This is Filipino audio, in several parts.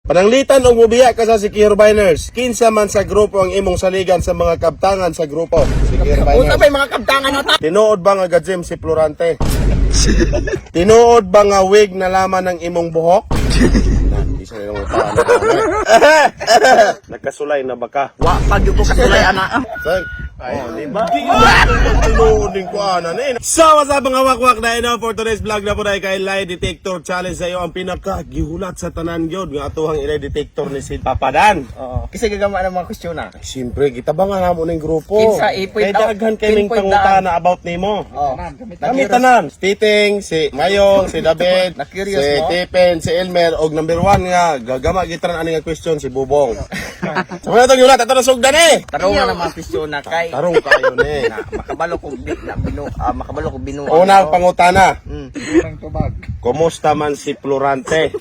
Pananglitan og mubiya ka sa Secure Biners. Kinsa man sa grupo ang imong saligan sa mga kabtangan sa grupo. Secure Unsa Biners. ba yung mga kabtangan na ta? Tinuod ba nga gajim si Florante? Tinuod ba nga wig na laman ng imong buhok? Isa na yung utaan. Nagkasulay na ba ka? Wa pag yung ko kasulay ana. Sir? Oh, diba? Tinuudin ko So, what's up mga wakwak na ino for today's vlog na po na kay lie detector challenge sa iyo ang pinaka-gihulat sa tanan gyud nga atuhang lie detector ni si Papadan. Oo. Kasi gagama ng mga question na. Siyempre, kita ba nga namo ning grupo? Kinsa, ipoy Kay daw. daghan kaming Pinpoint pangutana about nimo. Oo. Kami tanan, si Titing, si Mayong, si David, Na-curious si mo? Tipen, si Elmer, og number 1 nga, gagama gitran ani nga question si Bubong. So, mga itong yulat, ito na sugdan eh! Tarong na mga question na kay Tarong kayo ni. na makabalo ko makabalo ko binu. Unang pangutana, Mm. kumusta man si Florante?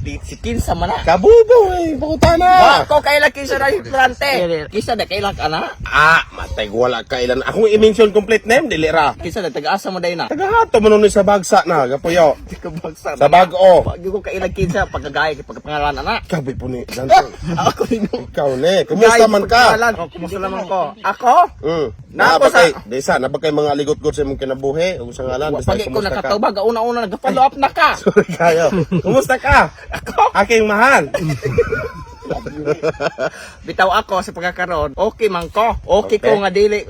Si Kinsa man na. Kabubong eh, pangutana! Wa ko kailan kinsa na Florante. Kinsa na kailan ana? Matay wala kailan. Akong i-mention complete name, dili ra. Kinsa na taga-asa mo day na? Tagahato mo nun sa bagsa na, gapuyo. Di ka bagsa. Sa bag-o. Pag ko kailan kinsa pagkagay pagpangalan ana. Kabi po ni Dante. Ako din. Ikaw ni, kumusta man ka? Kumusta naman ko? Ako? Naba Nako sa- kay, desa, naba kay mga ligot-got sa imong kinabuhi, o sa ngalan, basta Pag ko kumusta ka? nakatawag, una-una nag-follow up na ka. Sorry kayo. Kumusta ka? Aking mahal. Bitaw ako sa pagkakaroon, okay man ko. Okay ko nga dili,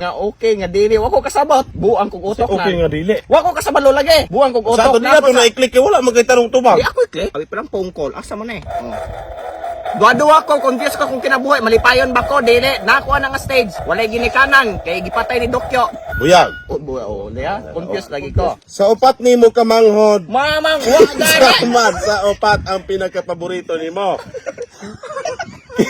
wa ko kasabot. Buang kog utok na. Okay nga dili. Wa ko kasabalo lagi. Buang kog utok Sa ato nila to na-click wala magkaitanong tubag. Di ako ikli. Abi pa lang phone call. Asa man eh. Duwa-duwa ko, confused ko kung kinabuhi. Malipayon ba ko? Dili. Nakuha na nga stage. Walay ginikanan. Kay gipatay ni Dokyo. Buyag. Confused lagi ko. Sa upat nimo ka manghod. Mamang, wa gani. Saman sa upat ang pinakapaborito nimo.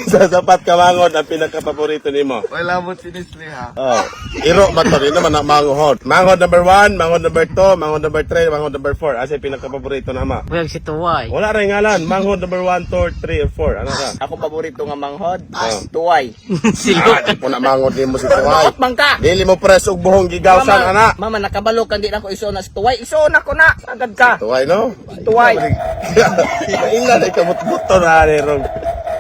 Sa sapat ka manghod ang pinakapaborito nimo. Wala mo sinisli ha. Oh, iro ba to rin naman ang manghod. Manghod number 1, manghod number 2, manghod number 3, manghod number 4. Asa yung pinakapaborito nama? Buyag si Tuway. Wala rin ngalan. Manghod number 1, 2, 3, or 4. Ano ka? Ako paborito nga manghod. Tuway. Di po na manghod din mo si Tuway. Maot man ka. Dili mo pres og buhong gigawsan, ana. Mama, nakabalo kan di na ko iso na si Tuway. Iso na ko na. Agad ka. Tuway, no? Tuway. Ingnan ay kamot-buto na rin.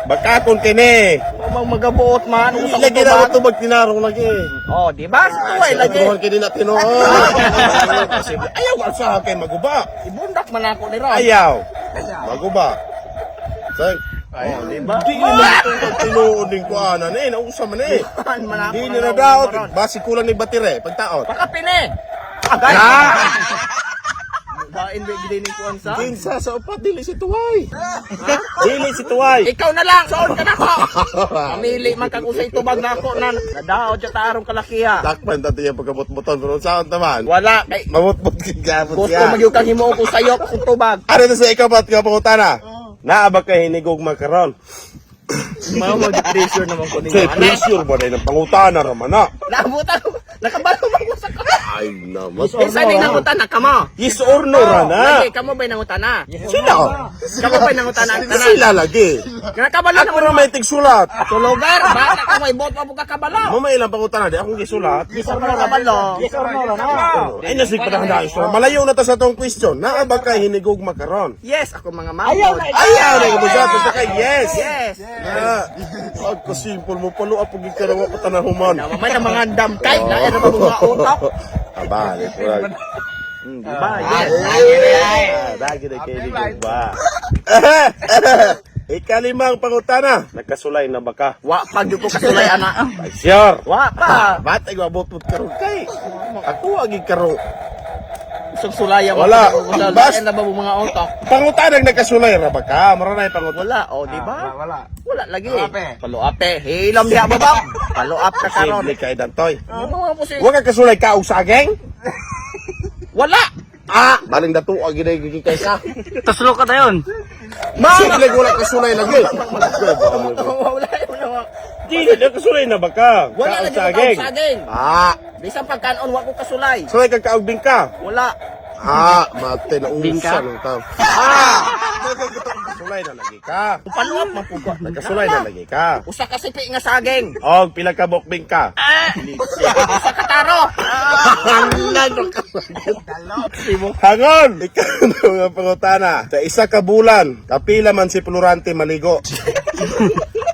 Baka kung kini. Mamang magabuot man. Usang Lagi na ito magtinarong lagi. Oh, di ba? Si Tuway lagi. Buhong kini na tinuod. Ayaw sa akin maguba. Ibundak man ako ni Ron. Ayaw. Maguba. Sang. Oh, di ba? Di naman ito tinuod din ko ana ni. Nausa man eh. Man ako. Di na daw. Basi kulang ni batire. Pagtaot. Pakapine. Agad. Bain ba gidini ko ansa? Kinsa sa upat dili si Tuway. Dili si Tuway. Ikaw na lang, soon ka na ko. Mamili man kag usay tubag na ako na nadaot sa tarong kalakiha. Takpan dati yung pagkabot-buton. Pero saan naman? Wala kay Mamut-mut kagabot gusto siya. magyud kang himuon ko sayo kung tubag. Ano na sa ikaw ba't ka pangutana? Naaba ka hinigog makaron. Mao mo pressure naman ko Say, ninyo. pressure ba na ng pangutana raman na? Nabutan ko. Nakabalo ba ko sa ko? Ay naman. Isa din nangutan na kamo. Yes or no, Rana? Lagi kamo ba'y nangutan na? Sila? Kamo ba'y nangutan na? Sila lagi. Nakabalo na Ako na may tigsulat. Sa lugar, baka ka may bot mo kakabalo. Mama ilang pangutana, di akong gisulat. Isa mo kabalo. Ay, nasig pa na so malayo na ta sa tong question. Naaba ka hinigog makaron? Yes, ako mga mao. Ayaw na yung busato sa kay yes. Yes. Pag simple mo palo apog ikarawa ko tanahuman. May na mga damkay na ano ba mga utak? Abali, kurag. Diba? Yes. Dagi na kayo ligog ba? Ikalimang pangutana. Nagkasulay na ba ka? Wa pag yung ko kasulay ana. Ay, sure. Wa pa. Batay ko abot-bot karong kay. Ako agi karong. Isang sulaya mo. Wala. Bas. Na ba mga utak? Pangutanang nagkasulay ra ba ka? Maranay pangut. Wala. O, di ba? Wala. Wala lagi. Paluape. Hilam diha ba ba? Paluap ka karon. Simple kay Dantoy. Ano po si? Wa ka kasulay ka usageng? Wala. Baling dato agi na gigi kay ka. Taslo ka dayon. Simple wala kasulay lagi. Wala. Dili na kasulay na ba ka? Wala lagi Kausageng. ka saging. Ah, Bisan pagkanon wa ko kasulay. sulay ka kaugbing ka. Wala. Mate na Bingka? usa ng tao. Nagkasulay na lagi ka. Panuap man po ko. Nagkasulay na lagi ka. Usa ka sipi nga saging. Og pila ka bukbing ka. Usa ka taro. Hangon! Ikaw na mga pangutana. Sa isa ka bulan, kapila man si Florante maligo.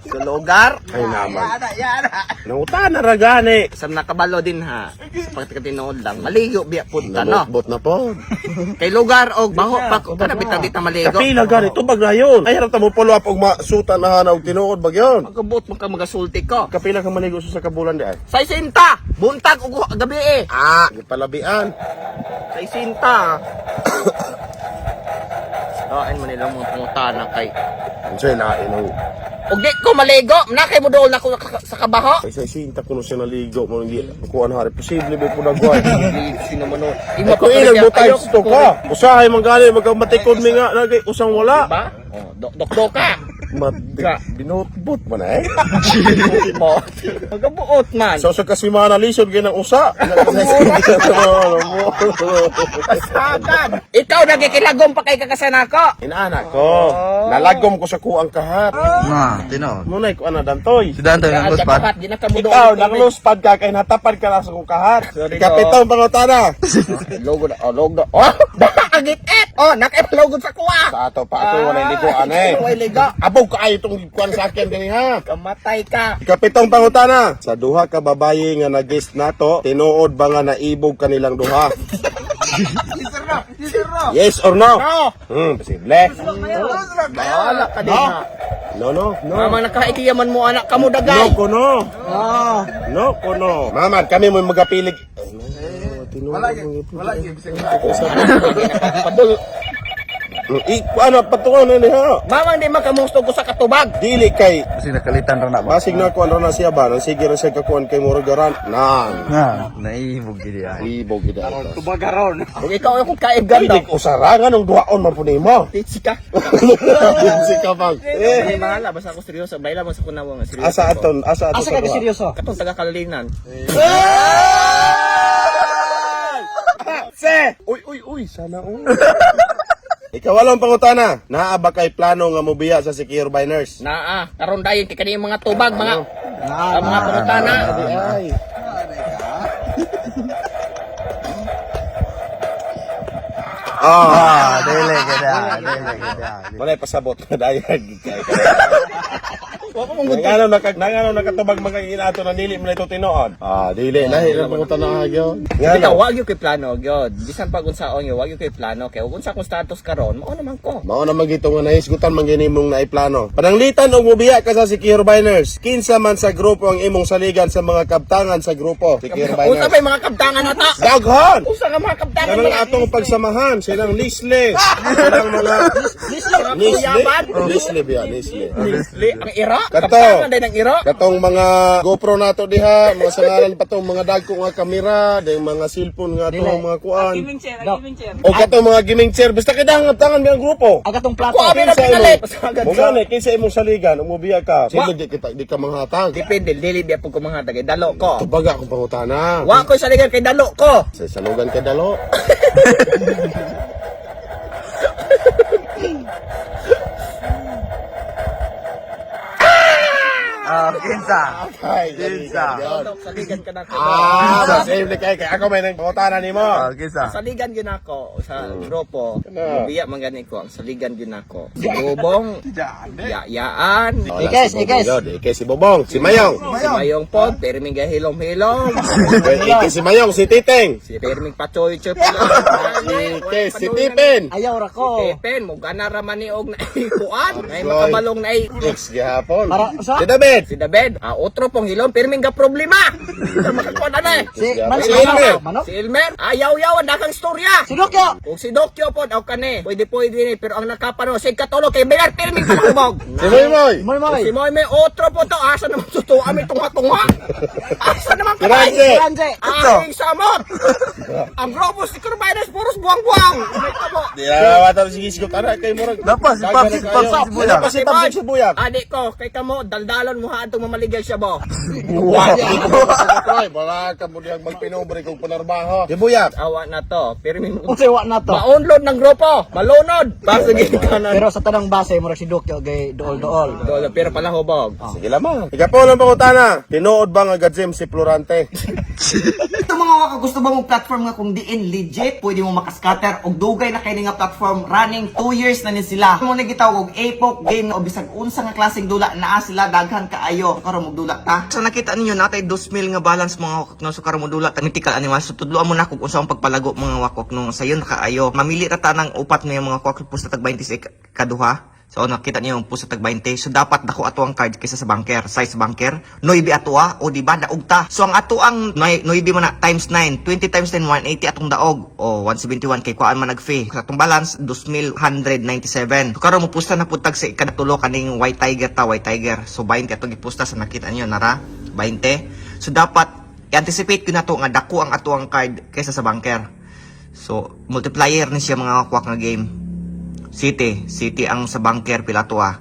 Sa lugar. Ay naman. Nangutana ra gani. Sa nakabalo din ha. Pagkatinood lang. Maligo biya punta no. Namutbot na po. Kay lugar og baho pa ko kana bitang dita maligo. Kapila gani, tubag na yun. Ay harap ta mo follow up og masuta na hanaw tinuod bag yun. Magabot mo ka magasulti ko. Kapila ka maligo sa kabulan di ay. Sa isinta. Buntag ug gabi eh. Gipalabian. Sa isinta. Saan mo nilang mga pangutana kay. Unsay lain ang Og di ko maligo, nakay mo dool na ko sa kabaho. ay sa sinta kuno siya naligo mo hindi kuan hari posible ba pud agway. Sino mo no? Ako ilang mo times to ka. Usahay man gani magkamatikod mi nga nagay usang wala. Ba? Oh, dok ka. Matika binutbot man eh. Mo. Magabuot man. So sa kasimana lisod gyud ng usa. Kasagan. Ikaw nagkikilagom pa kay kakasana ko. Inaanak ko. Nalagom ko sa kuang kahat. Tino. Munay ko ana dantoy. Si Dante ng Ang luspad. kapat, di na ka mo Ikaw nagluspad ka kay natapad ka lang sa kuang kahat. Sorry, Kapitong pangutana. Logo na, logo. Oh, agit-et. Oh, nakipalogod sa kuwa. Sa ato pa ato wala ligo ane. Wala ligo. Abog ka ay itong kuan sa akin gani ha. Kamatay ka. Ikapitong pangutana. Sa duha ka babayi nga nag-guest nato, tinuod ba nga naibog kanilang duha? Yes or no? No. Posible. Bahala ka din ha. No. Mama nakaikiyaman mo anak ka mo No dagay. kuno. No kuno. Mama, kami mo magapilig. Wala Padul. Ano patungan ni ha? Mama hindi makamusto ko sa katubag. Dili kay Kasi nakalitan ra na ba? basig na kuan ra na siya ba? Nang sige ra siya kakuan kay Muragaran. Nan. Naibog gidi ay. Ibog gid ato. Tubagaron. Kung ikaw ako kaib ganda. Dili usarangan ng duhaon man pud nimo. Titsi ka. Dinsi ka bang. Eh, mahala basta ako seryoso. Baila mo sa kunawa nga seryoso. Asa aton sa duha? seryoso? Katong taga Kalalinan. Se! Uy, sana Ikawalong pangutana, naa ba kay plano nga mobiya sa Secure Biners? Naa, karon dayon kay kani mga tubag mga mga pangutana. Ay. Dili gidi. Walay pasabot na dayag kay. Nangano nakatubag mga inato na dili mo na ito tinood. Dili lahi ra pangutana agyo. Ikaw wag yung kay plano gyud. Bisan pag unsaon yo wag yung kay plano kay ug unsa kung status karon mao naman ko. Mao na magito nga nahisgutan man gini mong naiplano. Pananglitan og mobiya ka sa Secure Biners. Kinsa man sa grupo ang imong saligan sa mga kabtangan sa grupo Secure Unsa Biners. may mga kabtangan ata? Daghon. Unsa nga mga kabtangan? Kanang atong pagsamahan, silang Lisle. Silang mga Lisle biya, Lisle. Ang ira? Kato. Kabtangan din ang ira? Katong mga GoPro nato diha, mga sangalan pa tong mga dagko nga kamera, ding mga cellphone nga to, mga kuan. O katong mga gaming chair, basta kailangan tangan mi ang grupo. Agatong plato. Kuha na pinalit. Mo gani kinsa imong saligan, umubiya ka. Sino di ka manghatag. Depende dili biya pug kumahatag kay dalo ko. Tubaga akong pangutana. Wa ko saligan kay dalo ko. Sa salugan kay dalo. Kinsa. Ay, Kinsa. Saligan ka na ko. save ni kay ako may nang pangutana nimo. Kinsa. Saligan gyud ako sa grupo. Ano? Biya man gani ko ang saligan gyud ako. Si Bobong. Yaan. Ike si Bobong, si Mayong. Si Mayong Pod, Perming Gahilom-hilom. Ike si Mayong, si Titeng. Si Perming Pachoy Chop. Ike si Tipin. Ayaw ra ko. Tipin, mo gana ra man ni og na kuan. Ay makabalong na Ex gihapon. Si David. Si David, otro pong hilom, Perming ga problema. Sa makakuan na eh. Si Elmer. Si Elmer, ayaw-yaw ang dakang storya. Si Dokyo. Kung si Dokyo po, daw ka ni. Pwede ni, pero ang nakapano, si Katolo kay Begar, Perming kalubog. Si Moymoy. Si Moymoy, otro po to. Asa naman totoo kami tunga-tunga. Asa naman ka Ranze. Ay, samot. Ang grupo si Corbinas, puros buwang-buwang. May tabo. Di na mawatan sige sigot anak kay murag. Dapat si Papsik Dapat si Papsik si Buyag. Adik ko, kay kamo, daldalon mo ha itong mamaligay siya ba? Ay, wala ka mo diyang magpinobre kung panarbaho. Dibuyak. Awa na to. Pero may Unsay wa na to. maunlod ng grupo. Malunod. Basta gikanan. Pero sa tanang base mo si Dokyo gay dool-dool. Dolo, pero pala hubog. Sige lamang. Ikapulong pangutana. Tinuod ba nga gadzim si Florante? Ito mga waka, gusto ba mong platform nga kung diin legit, pwede mo makascatter og dugay na kay nga platform running 2 years na ni sila. Mo na gitawag og epoch game o bisag unsa nga klaseng dula naa sila daghan kaayo karon mo dula ta. So nakita ninyo natay 2,000 nga balance mga wakok no so karon mo dula ta mythical animal so tudloan mo na kung unsa ang pagpalago mga wakok no sayon kaayo. Mamili ra ta ng upat nga mga wakok pusta tag 26 kaduha. So nakita niyo yung pusa tag 20. So dapat dako ato ang card kaysa sa banker. Size banker. 9 ato o di ba daog ta. So ang ato ang 9 man na times 9. 20 times 10 180 atong daog. O 171 kay kuan man nag-fee. Sa atong balance 2,197. So karon mo pusta na putag sa ikatulo kaning white tiger ta white tiger. So 20 ato gipusta sa nakita niyo nara 20. So dapat i-anticipate ko na to nga dako ang ato ang card kaysa sa banker. So multiplier ni siya mga kwak nga game. City ang sa banker pila to ah.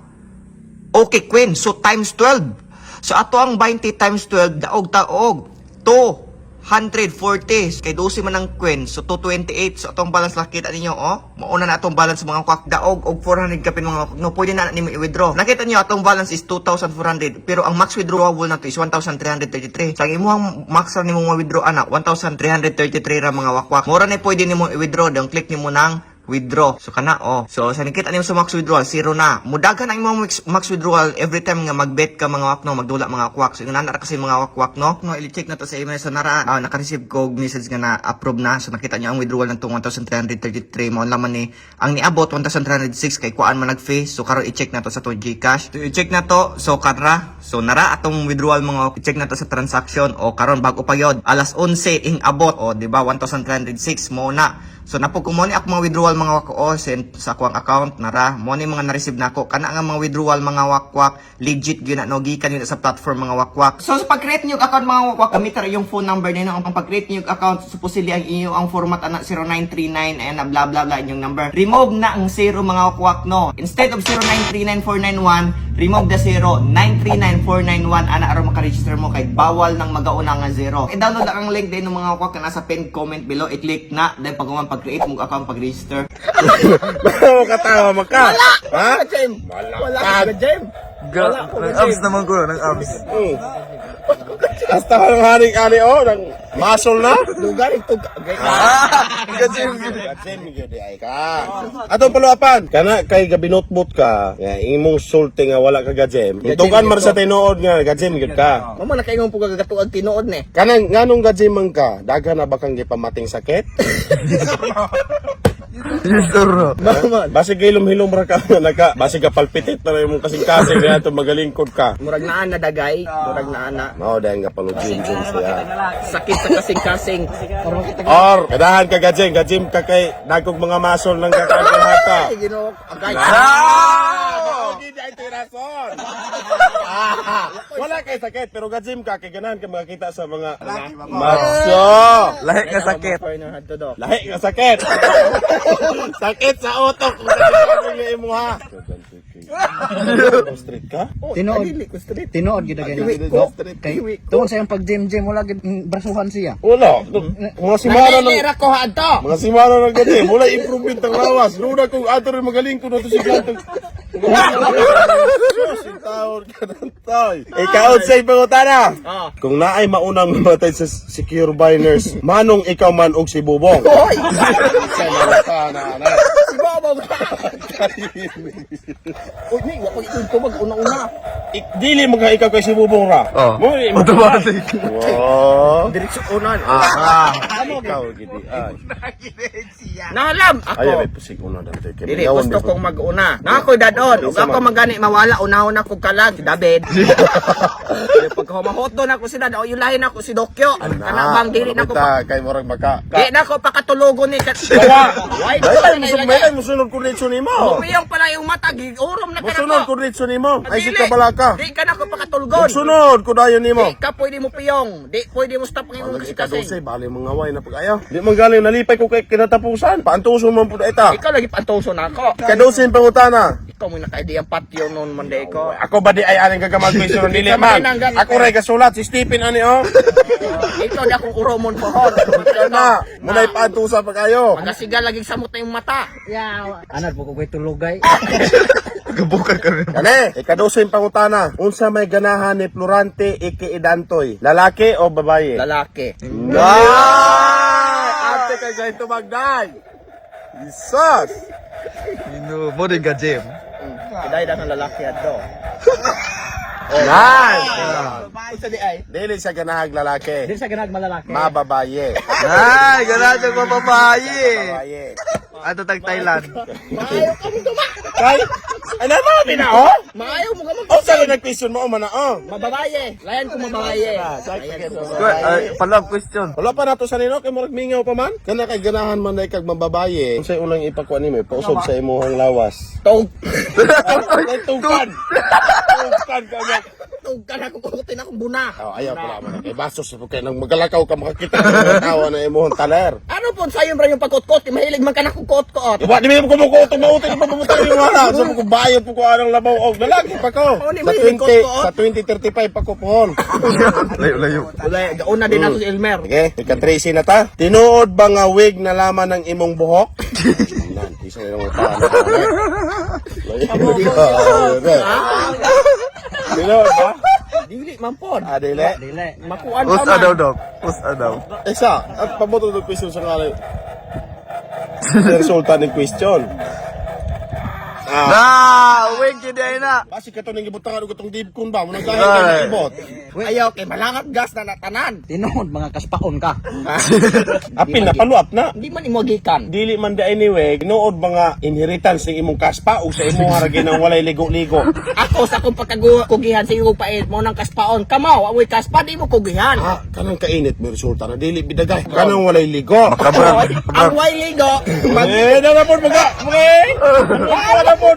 Okay, Queen. So times 12. So ato ang 20 times 12 daog taog 240. Kay 12 man ang Queen. So 228. So atong balance nakita ninyo oh. Mauna na atong balance mga kwak daog og 400 kapin mga kwak. No pwede na nimo i-withdraw. Nakita niyo atong balance is 2,400 pero ang max withdrawable na to is 1,333. Sa imong max ra nimo ma-withdraw ana 1,333 ra mga wakwak. Mura na pwede nimo i-withdraw dong click nimo nang withdraw. So kana oh. So sa nakita niyo sa max withdrawal zero na. Mudagan ang imong max withdrawal every time nga magbet ka mga wakno magdula mga kwak. So inana kasi mga wakwak no. No i-check na to sa email so nara naka-receive ko message nga na approve na. So nakita niyo ang withdrawal ng 1,333 mo laman ni ang niabot 1,306 kay kuan man nag-fee. So karon i-check na to sa to GCash. So i-check na to so kadra. So nara atong withdrawal mga i-check na to sa transaction o karon bago pa yod. Alas 11 ing abot o di ba 1,306 mo na. So napog mo ni ako mga withdrawal mga wako send sa akong account nara mo ni mga na-receive nako kana nga mga withdrawal mga wakwak legit gyud na no gikan yun sa platform mga wakwak. So sa pag-create niyo account mga wakwak gamit ra yung phone number nino ang pag-create niyo account supposedly ang inyo ang format ana 0939 and blah blah blah inyong number. Remove na ang 0 mga wakwak no. Instead of 0939491 remove the 09399491 ana aron maka-register mo kay bawal nang magauna nga 0. I-download ang link din ng mga wakwak na nasa pinned comment below i-click na then pag-create mo account pag-register. Ano ka tawa maka? Ha? Jem. Wala ka Jem. Nag-abs naman ko, nag-abs. Hasta ka ng haring-ani ng muscle na? Lugar ito. Gadzim. Gadzim gyud ay ka. Atong paluapan kana kay gabinotbot ka nga imong sulti nga wala ka gadzim. Itukan mar sa tinuod nga gadzim gyud ka. Mamo na kay ngong pagagatuan tinuod ni. Kanang nganong gadzim man ka daghan na bakang gipamating sakit? Yusuro. Basig hilom-hilom ra ka naka basig ka palpitit na imong kasing-kasing na ato magalingkod ka. Murag naan na dagay, murag naan na. Mao dahil nga palugin siya. Sakit sa kasing-kasing. Or kadahan ka gadzim ka kay dagkog mga masol lang kakagahata. Ay, Ginoo, agay. Hindi ay tirason. Wala kay sakit pero gadzim ka kay ganahan ka makakita sa mga maso. Lahi ka sakit. Lahi ka sakit. Sakit sa utok kung sakit ang imo ha. Street ka? Tinuod. Tinuod gid gani. Kay tungod sa yung pag gym wala gid brasuhan siya. Wala. Mga simana ng Nalilira ko hadto. mga simana ng gani. Wala improvement ang lawas. Luna kung ato rin magaling ko na to si Gantong. Sintawon ka ng tay. Ikaw sa ipangutana. Kung naay maunang mamatay sa secure biners, manong ikaw man og si Bubong. Hoy! Sa nalatana na. Si Bobo. Uy, ni, wa ko ito mag-una-una. Dili mo ka ikaw kay si Bubong ra. Oh. Mo Automatic. Wow. Diretso unan. Ikaw gidi ay. Nahalam ako. Ay, may pusig una dante. Dili, gusto kong mag-una. Nako dadon, ug ako magani mawala unahon ako kalag si David. Pag humahotdo na ko si Dad, o yulahin ako si Dokyo. Kana bang dili na ko pa. kay murag maka. Di na ko pakatulugon ni kat. Why Ay, musunod ko ritso nimo. Piyong pala yung mata, urom na ka Musunod na ko ko. ritso nimo. Ay si Dili. kabalaka. Di ka na ko pakatulgon. Musunod ko dayon nimo. Di ka pwede mo piyong. Di pwede mo stop ng imong Lagi kasi. ka bali mga way na pag-ayaw. Di man galing nalipay ko kay kinatapusan. Paantuso man pud eta. Ikaw lagi pantoso na ako. Kadusin pangutana. ikaw mo nakaidiyang patio noon Monday ko. Ako ba di ay aning gagamag question dili man. Ako ray kasulat si Stephen ani oh. Ikaw di akong uromon pohon. Ikaw na, munay paantusa pa kayo. Magasiga lagi samot na yung mata. Anad po ko ko'y tulugay. Gabukan ka rin. Kani, ikaduso yung pangutana. Unsa may ganahan ni Florante ikiidantoy? Lalaki o babae? Lalaki. Ate kay guys tumagday. Jesus! Mo din ka, Jim. Kiday na ng lalaki ato. Nice! Unsa di ay? Dili siya ganahag lalaki. Di sa ganag malalaki. Mababaye. Ay, ganado ko babae. Babaye. Ato tag Thailand. Maayo ka mo duma. Kay, ano mo binao? Maayo mo ka mo. O sa nag-question mo man oh. Mababaye. Layan ko mababaye. Follow-up question. Wala pa nato sa nino kay murag mingaw pa man. Kana kay ganahan man dai kag mababaye. Unsay unang ipakuan nimo? Pausog sa imuhang lawas. Tong. Tungkan. Tungkan ka ba? Tungkan ako kukutin akong buna. Oh, ayaw pala man. Kay basos kay nang magalakaw ka makakita ng tawa na imuhang taler. Ano po sayon ra yung pagkot-kot? Mahilig man ka na kung kot-kot. Iba di mo kumukuot mauto di pa pumunta ni wala. So ko bayo po ko anong labaw og lalaki pa ko. Oh, di Sa ba yung 20 kot-kot? sa 2035 pa ko pohon. Layo. Wala, gauna din ako si Elmer. Okay, ika Tracy na ta. Tinuod ba nga wig na laman ng imong buhok? Nan, isa yung utaan. Tinuod ba? Dili man pod. Adile. Dili. Makuan Us pa man. adaw, Dok. Us adaw. Isa, at paboto ng question sa ngalay. Resulta ng question. Wing kiday na. Basi ka to nang gibutangan og itong dibkon ba? Munang dahil ka ibot. Ayaw kay malangat gas na natanan. Tinood mga kaspaon ka. Apil na paluap na. Hindi man imo gikan. Dili man da anyway, tinuod mga inheritance ng imong kaspa o sa imong haragi ng walay ligo-ligo. Ako sa akong pagkagugihan sa iyo pait mo ng kaspaon. Kamaw, amoy kaspa di mo kugihan. Ah, kanang kainit mo resulta na dili bidagay. Kanang walay ligo. Kabrag. Ang way ligo. Eh, na po mga. Mga po.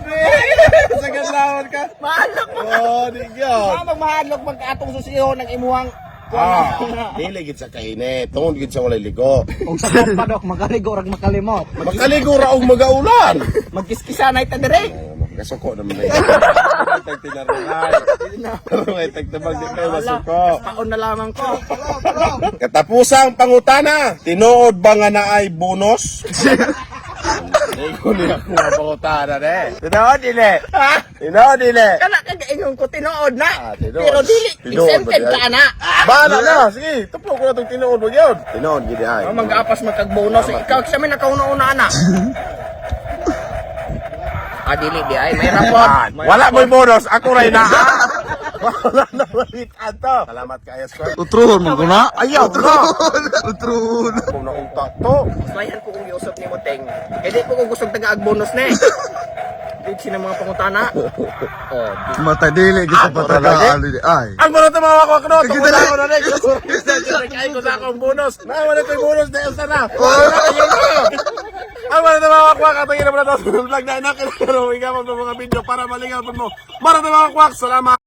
Sa ganlawan ka. Mahalok mo. Oh, di gyud. Magmahalok magkaatong susiyo ng imuhang Ah, dili gid sa kainit, tungod gid sa walay ligo. Kung sa padok, magaligo rag makalimot. Magkaligo ra og magaulan. magkiskisa na ita dire. Gasuko naman na. Tag tinaranay. May tagtabag di kayo masuko. Paon na lamang ko. Katapusang pangutana, tinuod ba nga naay bonus? Ikaw niya kung pangutana eh. Tinuod dili. Ha? Tinuod dili. Kana kagaingon ko tinuod na. Tinuod. Pero dili Tinuod exempted ba ka yan? na. Bala na, sige. Tupo ko na itong tinuod mo yun. Tinuod gid ay. Mag-apas magkag-bonus. Ikaw sa amin nakauna-una na. Dili di ay may rapot. Wala mo'y bonus, ako ray na. Wala na malit ato. Salamat kayo, sir. Utruhon mo ko na. Ayaw ka. Utruhon. Kung naunta to. Bayan ko kung iusap ni Moteng. Eh di ko gusto tagaag bonus na eh. Dito sila mga pangutana. Oh, Mata dili kita patagaan. Ay. Ang mga tumawa ko ako no. Tungkol ako na rin. Kaya ko sa akong bonus. Naman ito yung bonus na isa na. Ang mga tumawa ko ako. Tingin naman na ito. Vlog na inakin. Pero ikaw mo mga video para malingaw mo. Mga tumawa ko. Salamat.